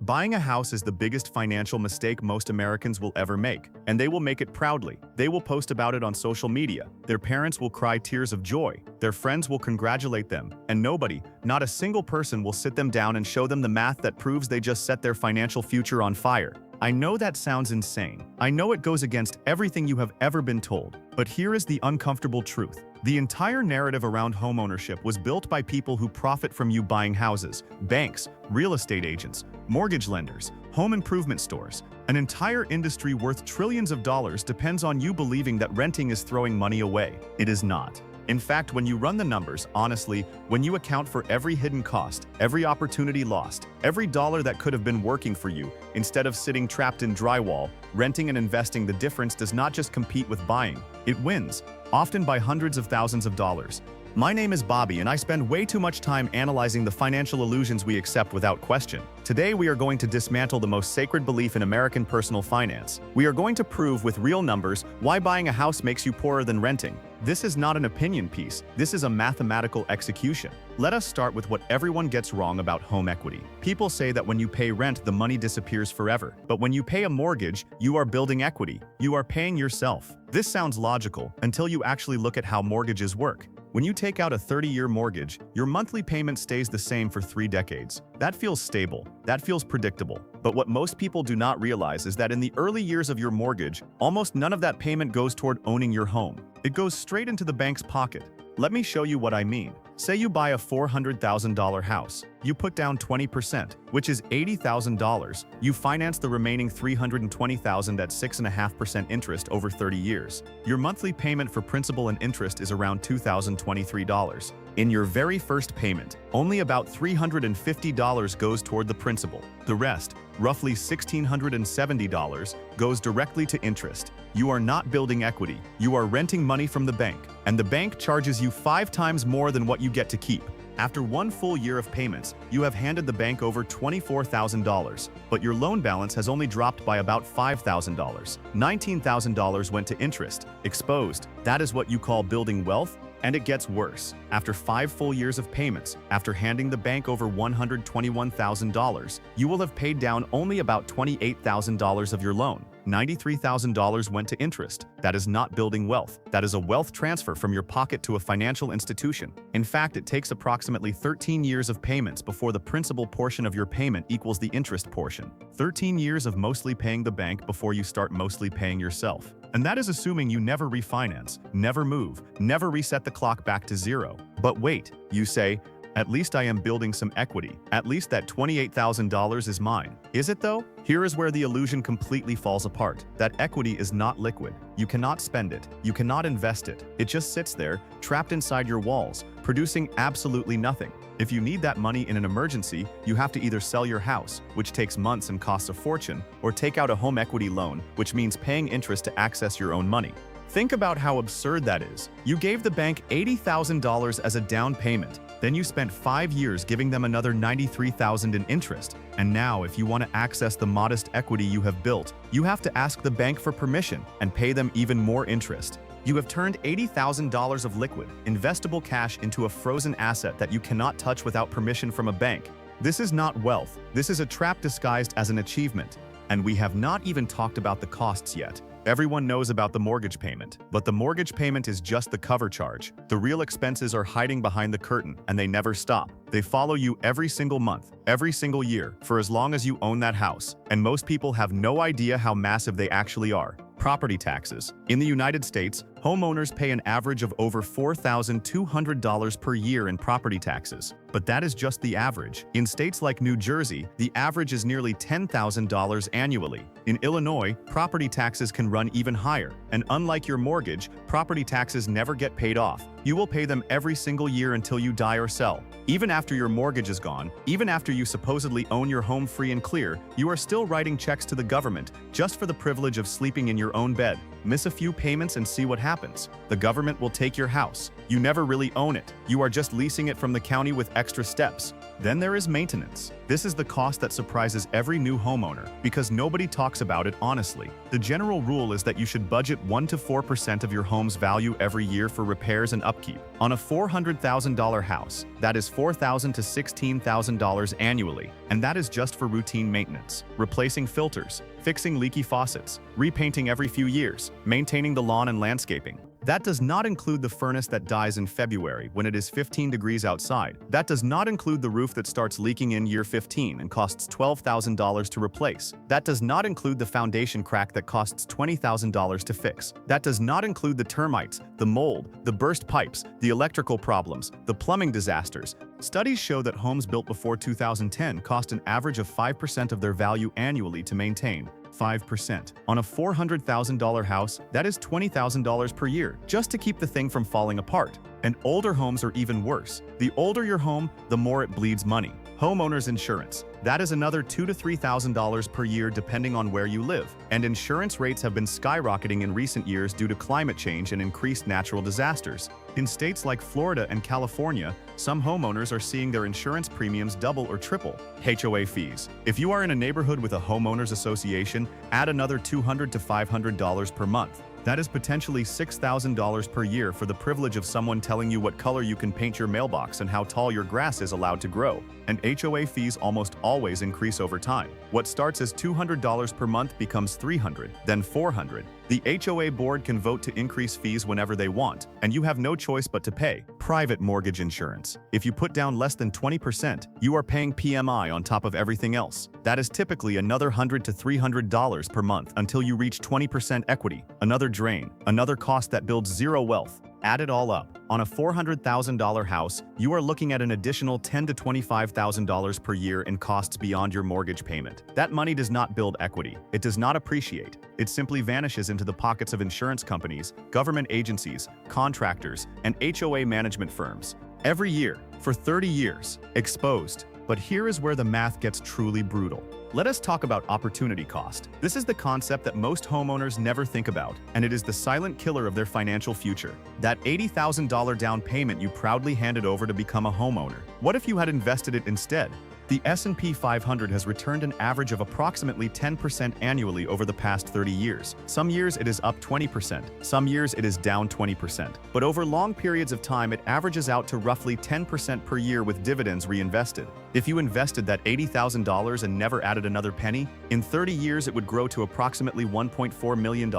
Buying a house is the biggest financial mistake most Americans will ever make, and they will make it proudly. They will post about it on social media. Their parents will cry tears of joy. Their friends will congratulate them, and nobody, not a single person, will sit them down and show them the math that proves they just set their financial future on fire. I know that sounds insane. I know it goes against everything you have ever been told. But here is the uncomfortable truth. The entire narrative around homeownership was built by people who profit from you buying houses: banks, real estate agents, mortgage lenders, home improvement stores. An entire industry worth trillions of dollars depends on you believing that renting is throwing money away. It is not. In fact, when you run the numbers, honestly, when you account for every hidden cost, every opportunity lost, every dollar that could have been working for you, instead of sitting trapped in drywall, renting and investing, the difference does not just compete with buying, it wins, often by hundreds of thousands of dollars. My name is Bobby, and I spend way too much time analyzing the financial illusions we accept without question. Today, we are going to dismantle the most sacred belief in American personal finance. We are going to prove with real numbers why buying a house makes you poorer than renting. This is not an opinion piece, this is a mathematical execution. Let us start with what everyone gets wrong about home equity. People say that when you pay rent, the money disappears forever. But when you pay a mortgage, you are building equity. You are paying yourself. This sounds logical until you actually look at how mortgages work. When you take out a 30-year mortgage, your monthly payment stays the same for 3 decades. That feels stable. That feels predictable. But what most people do not realize is that in the early years of your mortgage, almost none of that payment goes toward owning your home. It goes straight into the bank's pocket. Let me show you what I mean. Say you buy a $400,000 house. You put down 20%, which is $80,000. You finance the remaining $320,000 at 6.5% interest over 30 years. Your monthly payment for principal and interest is around $2,023. In your very first payment, only about $350 goes toward the principal. The rest, roughly $1,670, goes directly to interest. You are not building equity, you are renting money from the bank, and the bank charges you 5 times more than what you get to keep. After 1 full year of payments, you have handed the bank over $24,000, but your loan balance has only dropped by about $5,000. $19,000 went to interest. Exposed. That is what you call building wealth? And it gets worse. After 5 full years of payments, after handing the bank over $121,000, you will have paid down only about $28,000 of your loan. $93,000 went to interest. That is not building wealth. That is a wealth transfer from your pocket to a financial institution. In fact, it takes approximately 13 years of payments before the principal portion of your payment equals the interest portion. 13 years of mostly paying the bank before you start mostly paying yourself. And that is assuming you never refinance, never move, never reset the clock back to zero. But wait, you say, at least I am building some equity. At least that $28,000 is mine. Is it though? Here is where the illusion completely falls apart. That equity is not liquid. You cannot spend it. You cannot invest it. It just sits there, trapped inside your walls, producing absolutely nothing. If you need that money in an emergency, you have to either sell your house, which takes months and costs a fortune, or take out a home equity loan, which means paying interest to access your own money. Think about how absurd that is. You gave the bank $80,000 as a down payment. Then you spent 5 years giving them another $93,000 in interest. And now, if you want to access the modest equity you have built, you have to ask the bank for permission and pay them even more interest. You have turned $80,000 of liquid, investable cash into a frozen asset that you cannot touch without permission from a bank. This is not wealth. This is a trap disguised as an achievement. And we have not even talked about the costs yet. Everyone knows about the mortgage payment, but the mortgage payment is just the cover charge. The real expenses are hiding behind the curtain, and they never stop. They follow you every single month, every single year, for as long as you own that house. And most people have no idea how massive they actually are. Property taxes. In the United States, homeowners pay an average of over $4,200 per year in property taxes. But that is just the average. In states like New Jersey, the average is nearly $10,000 annually. In Illinois, property taxes can run even higher. And unlike your mortgage, property taxes never get paid off. You will pay them every single year until you die or sell. Even after your mortgage is gone, even after you supposedly own your home free and clear, you are still writing checks to the government just for the privilege of sleeping in your own bed. Miss a few payments and see what happens. The government will take your house. You never really own it. You are just leasing it from the county with extra steps. Then there is maintenance. This is the cost that surprises every new homeowner because nobody talks about it honestly. The general rule is that you should budget 1 to 4% of your home's value every year for repairs and upkeep. On a $400,000 house, that is $4,000 to $16,000 annually, and that is just for routine maintenance, replacing filters, fixing leaky faucets, repainting every few years, maintaining the lawn and landscaping. That does not include the furnace that dies in February when it is 15 degrees outside. That does not include the roof that starts leaking in year 15 and costs $12,000 to replace. That does not include the foundation crack that costs $20,000 to fix. That does not include the termites, the mold, the burst pipes, the electrical problems, the plumbing disasters. Studies show that homes built before 2010 cost an average of 5% of their value annually to maintain. 5%. On a $400,000 house, that is $20,000 per year, just to keep the thing from falling apart. And older homes are even worse. The older your home, the more it bleeds money. Homeowners insurance. That is another $2,000 to $3,000 per year depending on where you live. And insurance rates have been skyrocketing in recent years due to climate change and increased natural disasters. In states like Florida and California, some homeowners are seeing their insurance premiums double or triple. HOA fees. If you are in a neighborhood with a homeowners association, add another $200 to $500 per month. That is potentially $6,000 per year for the privilege of someone telling you what color you can paint your mailbox and how tall your grass is allowed to grow. And HOA fees almost always increase over time. What starts as $200 per month becomes $300, then $400. The HOA board can vote to increase fees whenever they want, and you have no choice but to pay. Private mortgage insurance. If you put down less than 20%, you are paying PMI on top of everything else. That is typically another $100 to $300 per month until you reach 20% equity. Another drain, another cost that builds zero wealth. Add it all up. On a $400,000 house, you are looking at an additional $10,000 to $25,000 per year in costs beyond your mortgage payment. That money does not build equity. It does not appreciate. It simply vanishes into the pockets of insurance companies, government agencies, contractors, and HOA management firms. Every year, for 30 years, exposed. But here is where the math gets truly brutal. Let us talk about opportunity cost. This is the concept that most homeowners never think about, and it is the silent killer of their financial future. That $80,000 down payment you proudly handed over to become a homeowner. What if you had invested it instead? The S&P 500 has returned an average of approximately 10% annually over the past 30 years. Some years it is up 20%, some years it is down 20%. But over long periods of time, it averages out to roughly 10% per year with dividends reinvested. If you invested that $80,000 and never added another penny, in 30 years it would grow to approximately $1.4 million.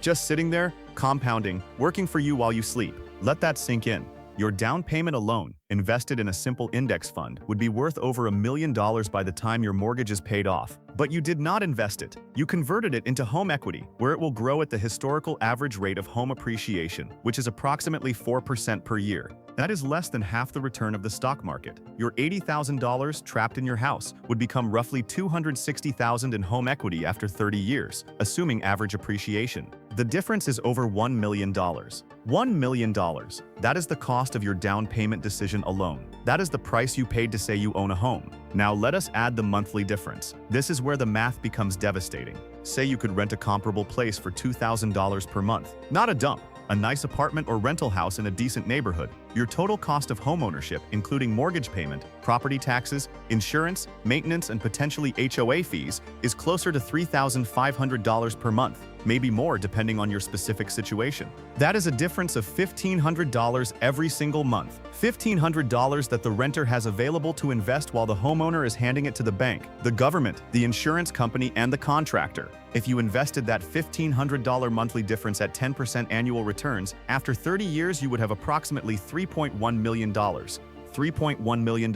Just sitting there, compounding, working for you while you sleep. Let that sink in. Your down payment alone, invested in a simple index fund, would be worth over $1 million by the time your mortgage is paid off. But you did not invest it. You converted it into home equity, where it will grow at the historical average rate of home appreciation, which is approximately 4% per year. That is less than half the return of the stock market. Your $80,000 trapped in your house would become roughly $260,000 in home equity after 30 years, assuming average appreciation. The difference is over $1 million. $1 million. That is the cost of your down payment decision alone. That is the price you paid to say you own a home. Now let us add the monthly difference. This is where the math becomes devastating. Say you could rent a comparable place for $2,000 per month. Not a dump. A nice apartment or rental house in a decent neighborhood. Your total cost of homeownership, including mortgage payment, property taxes, insurance, maintenance, and potentially HOA fees, is closer to $3,500 per month, maybe more depending on your specific situation. That is a difference of $1,500 every single month. $1,500 that the renter has available to invest while the homeowner is handing it to the bank, the government, the insurance company, and the contractor. If you invested that $1,500 monthly difference at 10% annual returns, after 30 years you would have approximately $3.1 million. $3.1 million.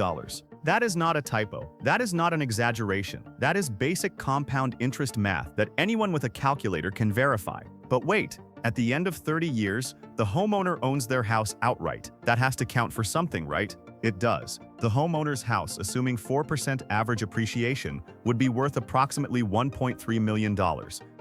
That is not a typo. That is not an exaggeration. That is basic compound interest math that anyone with a calculator can verify. But wait, at the end of 30 years, the homeowner owns their house outright. That has to count for something, right? It does. The homeowner's house, assuming 4% average appreciation, would be worth approximately $1.3 million.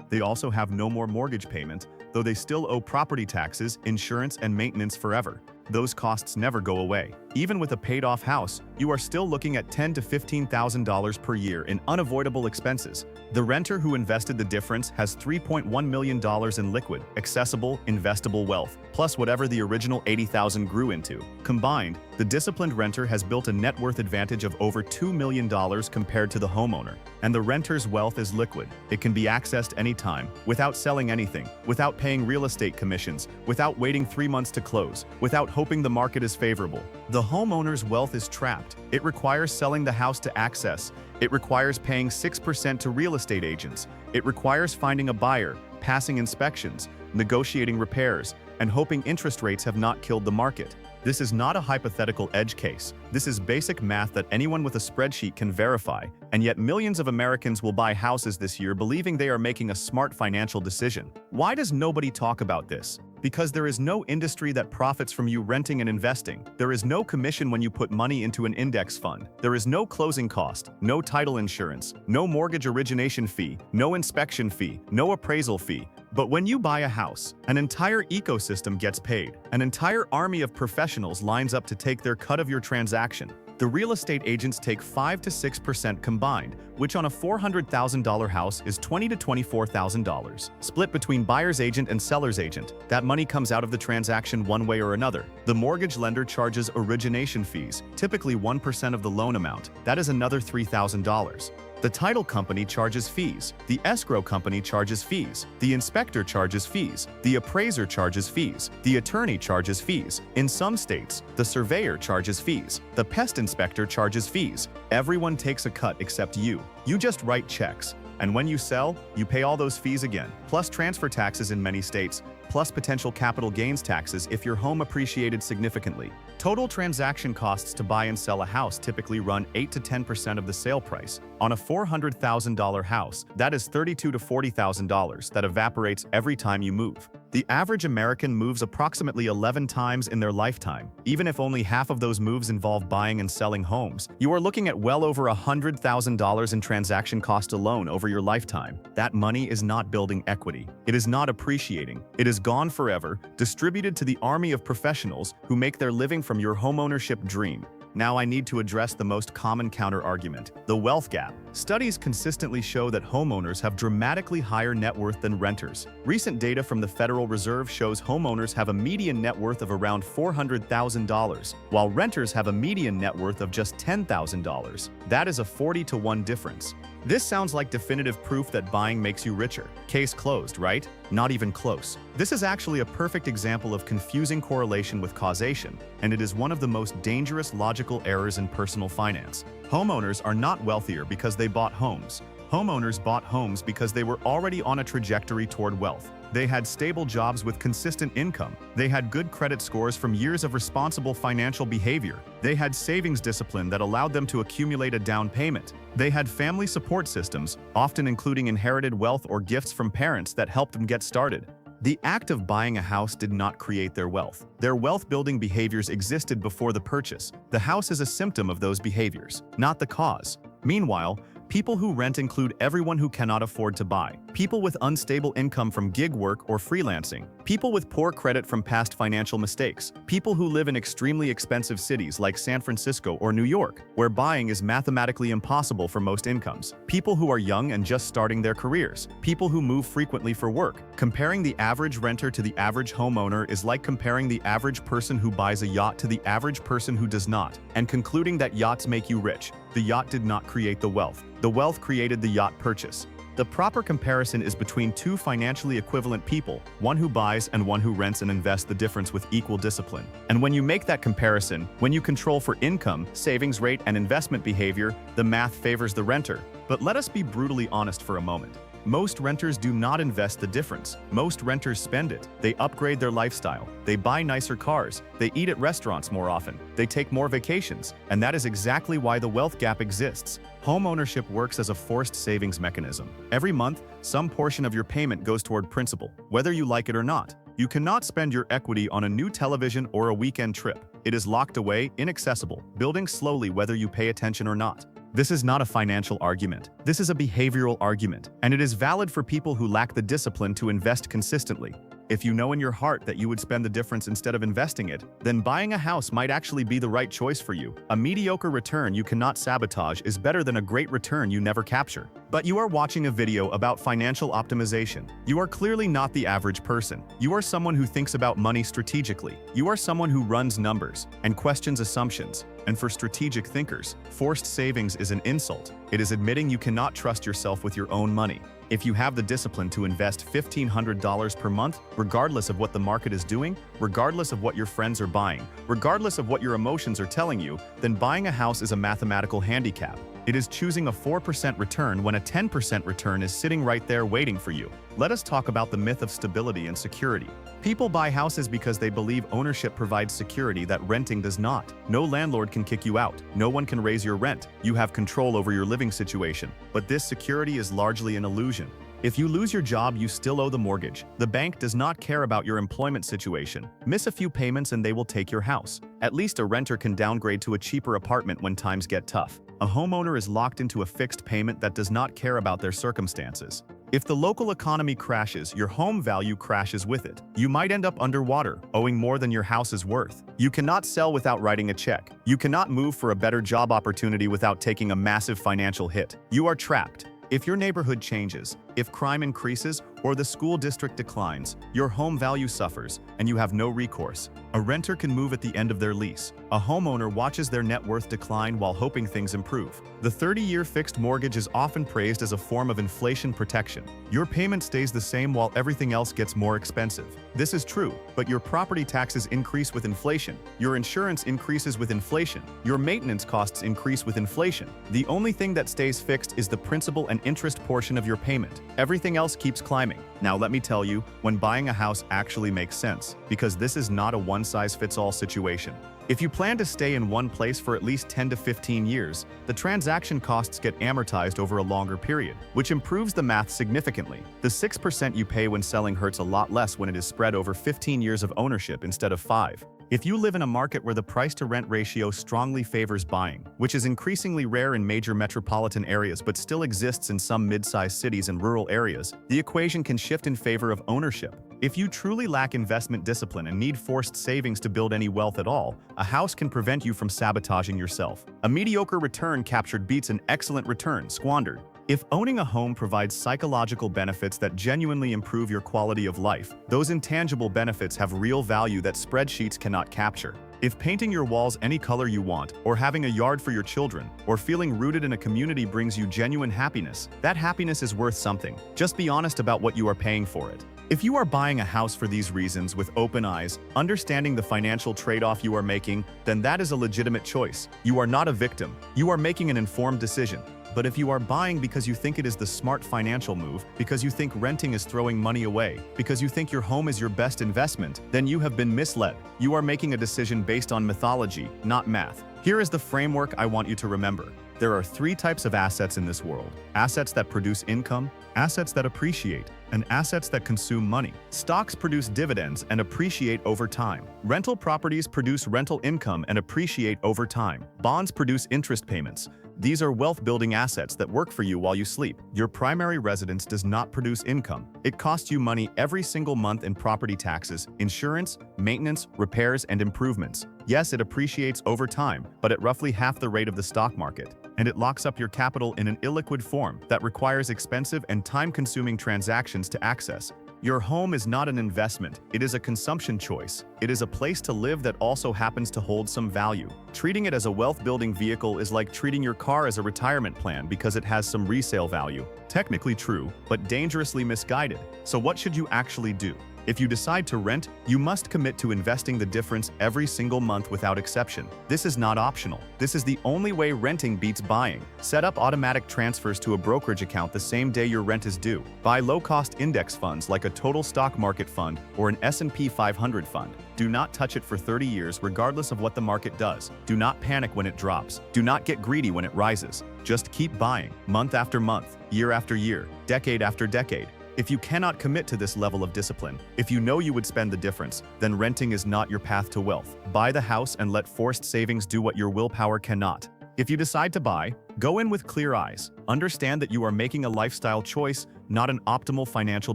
They also have no more mortgage payment, though they still owe property taxes, insurance, and maintenance forever. Those costs never go away. Even with a paid-off house, you are still looking at $10,000 to $15,000 per year in unavoidable expenses. The renter who invested the difference has $3.1 million in liquid, accessible, investable wealth, plus whatever the original $80,000 grew into. Combined, the disciplined renter has built a net worth advantage of over $2 million compared to the homeowner. And the renter's wealth is liquid. It can be accessed anytime, without selling anything, without paying real estate commissions, without waiting 3 months to close, without hoping the market is favorable. The homeowner's wealth is trapped. It requires selling the house to access. It requires paying 6% to real estate agents. It requires finding a buyer, passing inspections, negotiating repairs, and hoping interest rates have not killed the market. This is not a hypothetical edge case. This is basic math that anyone with a spreadsheet can verify, and yet millions of Americans will buy houses this year believing they are making a smart financial decision. Why does nobody talk about this? Because there is no industry that profits from you renting and investing. There is no commission when you put money into an index fund. There is no closing cost, no title insurance, no mortgage origination fee, no inspection fee, no appraisal fee. But when you buy a house, an entire ecosystem gets paid. An entire army of professionals lines up to take their cut of your transaction. The real estate agents take 5 to 6% combined, which on a $400,000 house is $20,000 to $24,000. Split between buyer's agent and seller's agent, that money comes out of the transaction one way or another. The mortgage lender charges origination fees, typically 1% of the loan amount. That is another $3,000. The title company charges fees, the escrow company charges fees, the inspector charges fees, the appraiser charges fees, the attorney charges fees. In some states, the surveyor charges fees, the pest inspector charges fees. Everyone takes a cut except you. You just write checks. And when you sell, you pay all those fees again, plus transfer taxes in many states, plus potential capital gains taxes if your home appreciated significantly. Total transaction costs to buy and sell a house typically run 8 to 10% of the sale price. On a $400,000 house, that is $32,000 to $40,000 that evaporates every time you move. The average American moves approximately 11 times in their lifetime. Even if only half of those moves involve buying and selling homes, you are looking at well over $100,000 in transaction cost alone over your lifetime. That money is not building equity. It is not appreciating. It is gone forever, distributed to the army of professionals who make their living from your homeownership dream. Now I need to address the most common counter-argument, the wealth gap. Studies consistently show that homeowners have dramatically higher net worth than renters. Recent data from the Federal Reserve shows homeowners have a median net worth of around $400,000, while renters have a median net worth of just $10,000. That is a 40-to-1 difference. This sounds like definitive proof that buying makes you richer. Case closed, right? Not even close. This is actually a perfect example of confusing correlation with causation, and it is one of the most dangerous logical errors in personal finance. Homeowners are not wealthier because they bought homes. Homeowners bought homes because they were already on a trajectory toward wealth. They had stable jobs with consistent income. They had good credit scores from years of responsible financial behavior. They had savings discipline that allowed them to accumulate a down payment. They had family support systems, often including inherited wealth or gifts from parents that helped them get started. The act of buying a house did not create their wealth. Their wealth-building behaviors existed before the purchase. The house is a symptom of those behaviors, not the cause. Meanwhile, people who rent include everyone who cannot afford to buy, people with unstable income from gig work or freelancing, people with poor credit from past financial mistakes, people who live in extremely expensive cities like San Francisco or New York, where buying is mathematically impossible for most incomes, people who are young and just starting their careers, people who move frequently for work. Comparing the average renter to the average homeowner is like comparing the average person who buys a yacht to the average person who does not, and concluding that yachts make you rich. The yacht did not create the wealth. The wealth created the yacht purchase. The proper comparison is between two financially equivalent people, one who buys and one who rents, and invest the difference with equal discipline. And when you make that comparison, when you control for income, savings rate, and investment behavior, the math favors the renter. But let us be brutally honest for a moment. Most renters do not invest the difference. Most renters spend it. They upgrade their lifestyle. They buy nicer cars. They eat at restaurants more often. They take more vacations. And that is exactly why the wealth gap exists. Homeownership works as a forced savings mechanism. Every month, some portion of your payment goes toward principal, whether you like it or not. You cannot spend your equity on a new television or a weekend trip. It is locked away, inaccessible, building slowly whether you pay attention or not. This is not a financial argument. This is a behavioral argument, and it is valid for people who lack the discipline to invest consistently. If you know in your heart that you would spend the difference instead of investing it, then buying a house might actually be the right choice for you. A mediocre return you cannot sabotage is better than a great return you never capture. But you are watching a video about financial optimization. You are clearly not the average person. You are someone who thinks about money strategically. You are someone who runs numbers and questions assumptions. And for strategic thinkers, forced savings is an insult. It is admitting you cannot trust yourself with your own money. If you have the discipline to invest $1,500 per month, regardless of what the market is doing, regardless of what your friends are buying, regardless of what your emotions are telling you, then buying a house is a mathematical handicap. It is choosing a 4% return when a 10% return is sitting right there waiting for you. Let us talk about the myth of stability and security. People buy houses because they believe ownership provides security that renting does not. No landlord can kick you out. No one can raise your rent. You have control over your living situation. But this security is largely an illusion. If you lose your job, you still owe the mortgage. The bank does not care about your employment situation. Miss a few payments and they will take your house. At least a renter can downgrade to a cheaper apartment when times get tough. A homeowner is locked into a fixed payment that does not care about their circumstances. If the local economy crashes, your home value crashes with it. You might end up underwater, owing more than your house is worth. You cannot sell without writing a check. You cannot move for a better job opportunity without taking a massive financial hit. You are trapped. If your neighborhood changes, if crime increases, or the school district declines, your home value suffers, and you have no recourse. A renter can move at the end of their lease. A homeowner watches their net worth decline while hoping things improve. The 30-year fixed mortgage is often praised as a form of inflation protection. Your payment stays the same while everything else gets more expensive. This is true, but your property taxes increase with inflation. Your insurance increases with inflation. Your maintenance costs increase with inflation. The only thing that stays fixed is the principal and interest portion of your payment. Everything else keeps climbing. Now let me tell you when buying a house actually makes sense, because this is not a one-size-fits-all situation. If you plan to stay in one place for at least 10 to 15 years, the transaction costs get amortized over a longer period, which improves the math significantly. The 6% you pay when selling hurts a lot less when it is spread over 15 years of ownership instead of 5. If you live in a market where the price-to-rent ratio strongly favors buying, which is increasingly rare in major metropolitan areas but still exists in some mid-sized cities and rural areas, the equation can shift in favor of ownership. If you truly lack investment discipline and need forced savings to build any wealth at all, a house can prevent you from sabotaging yourself. A mediocre return captured beats an excellent return squandered. If owning a home provides psychological benefits that genuinely improve your quality of life, those intangible benefits have real value that spreadsheets cannot capture. If painting your walls any color you want, or having a yard for your children, or feeling rooted in a community brings you genuine happiness, that happiness is worth something. Just be honest about what you are paying for it. If you are buying a house for these reasons with open eyes, understanding the financial trade-off you are making, then that is a legitimate choice. You are not a victim. You are making an informed decision. But if you are buying because you think it is the smart financial move, because you think renting is throwing money away, because you think your home is your best investment, then you have been misled. You are making a decision based on mythology, not math. Here is the framework I want you to remember. There are 3 types of assets in this world: assets that produce income, assets that appreciate, and assets that consume money. Stocks produce dividends and appreciate over time. Rental properties produce rental income and appreciate over time. Bonds produce interest payments. These are wealth-building assets that work for you while you sleep. Your primary residence does not produce income. It costs you money every single month in property taxes, insurance, maintenance, repairs, and improvements. Yes, it appreciates over time, but at roughly half the rate of the stock market. And it locks up your capital in an illiquid form that requires expensive and time-consuming transactions to access. Your home is not an investment, it is a consumption choice. It is a place to live that also happens to hold some value. Treating it as a wealth-building vehicle is like treating your car as a retirement plan because it has some resale value. Technically true, but dangerously misguided. So what should you actually do? If you decide to rent, you must commit to investing the difference every single month without exception. This is not optional. This is the only way renting beats buying. Set up automatic transfers to a brokerage account the same day your rent is due. Buy low-cost index funds like a total stock market fund or an S&P 500 fund. Do not touch it for 30 years regardless of what the market does. Do not panic when it drops. Do not get greedy when it rises. Just keep buying, month after month, year after year, decade after decade. If you cannot commit to this level of discipline, if you know you would spend the difference, then renting is not your path to wealth. Buy the house and let forced savings do what your willpower cannot. If you decide to buy, go in with clear eyes. Understand that you are making a lifestyle choice, not an optimal financial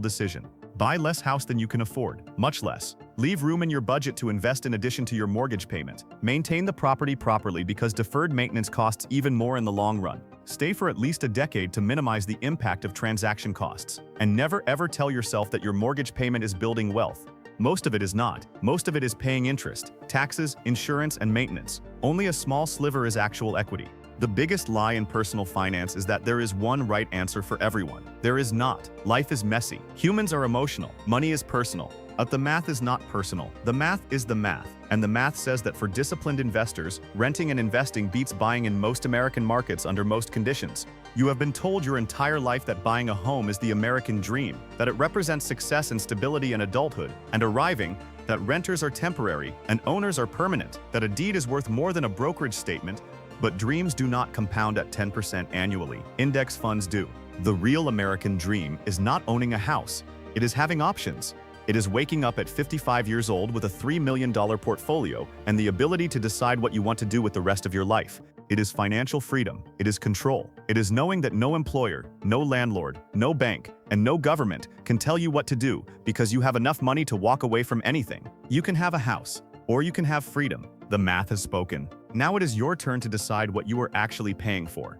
decision. Buy less house than you can afford, much less. Leave room in your budget to invest in addition to your mortgage payment. Maintain the property properly because deferred maintenance costs even more in the long run. Stay for at least a decade to minimize the impact of transaction costs. And never ever tell yourself that your mortgage payment is building wealth. Most of it is not. Most of it is paying interest, taxes, insurance, and maintenance. Only a small sliver is actual equity. The biggest lie in personal finance is that there is one right answer for everyone. There is not. Life is messy. Humans are emotional. Money is personal. But the math is not personal. The math is the math. And the math says that for disciplined investors, renting and investing beats buying in most American markets under most conditions. You have been told your entire life that buying a home is the American dream, that it represents success and stability in adulthood, and arriving, that renters are temporary and owners are permanent, that a deed is worth more than a brokerage statement, but dreams do not compound at 10% annually. Index funds do. The real American dream is not owning a house. It is having options. It is waking up at 55 years old with a $3 million portfolio and the ability to decide what you want to do with the rest of your life. It is financial freedom. It is control. It is knowing that no employer, no landlord, no bank, and no government can tell you what to do because you have enough money to walk away from anything. You can have a house, or you can have freedom. The math has spoken. Now it is your turn to decide what you are actually paying for.